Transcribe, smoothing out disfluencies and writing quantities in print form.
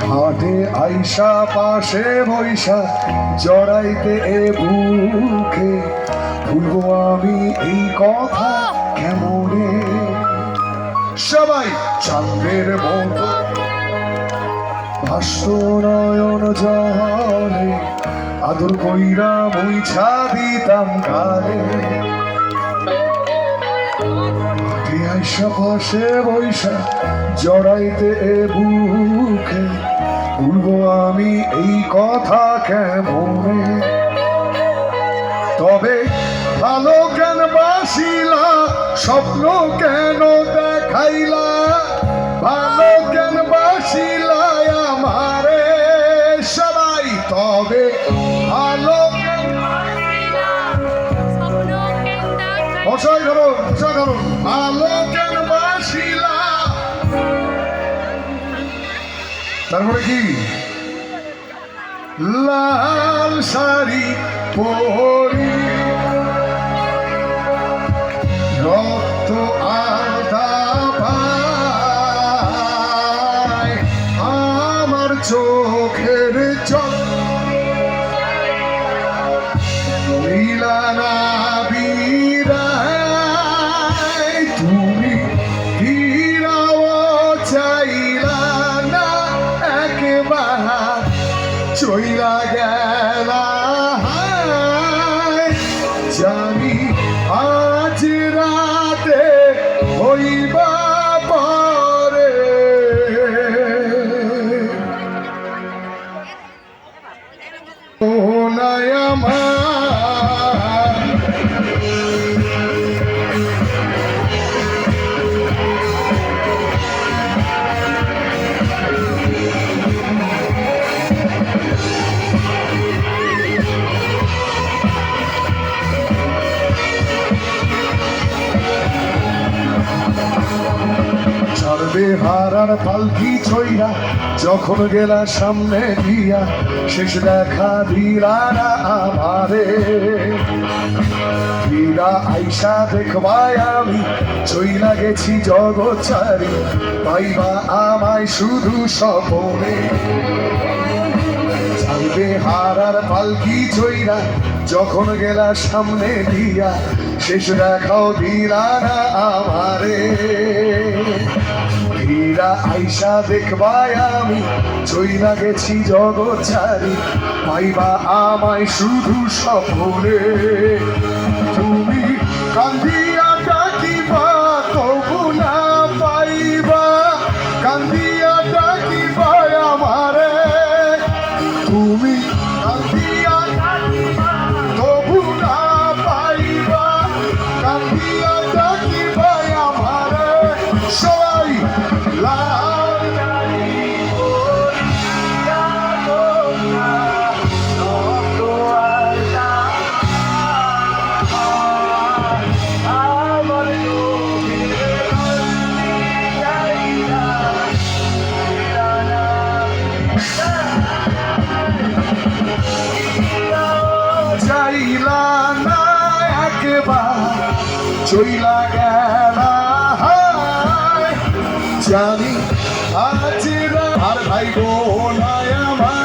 হাটে আইসা পাশে বৈশা জড়াইতে এ বুকে ভুলবো আমি এই কথা কেমনে। সবাই চাঁদের মতো ভাস্ত নয়ন জলে আদর কইরা মুইছা দিতাম কালে। আইসা পাশে বৈশা জড়াইতে এ বুকে ভুলবো আমি এই কথা কেমনে। তবে ভালো কেন বাসিলা স্বপ্ন কেন দেখাইলা, ভালো কেন বাসিলা আমারে সবাই। তবে ভালো ভালো কেন বাসিলা, তারপরে কি লাল শাড়ি পরি রক্ত আলতা পায় আমার চোখের চোখ লীলানা বিরায় তুমি ফিরাও চাইলা না একবার চইলা গেলা। জানি আজ রাতে হইবা পরে ও নাই আমার হারার পালকি ছইরা যখন গেলা সামনে দিয়া শেষ দেখা দিলা না আমারে। ফিরা আইসা দেখবাই আমি চইলা গেছি জগৎ ছাড়ি, পাইবা আমায় শুধু স্বপনে। চাইবে হারার পালকি ছইরা যখন গেলা সামনে দিয়া শেষ দেখাও দিলা না আমারে। ফিরা আইসা দেখবাই আমি চইলা গেছি জগৎ ছাড়ি, পাইবা আমায় শুধু স্বপ্নে। তুমি কান্দিয়া ডাকিবা তবু না পাইবা, কান্দিয়া ডাকিবা আমারে। তুমি কান্দিয়া ডাকিবা তবু না পাইবা, কান্দিয়া ডাকিবা আমারে সবাই। চাইলা না একবার চইলা গেলা জানি আজ আর ভাই গো নাই আমার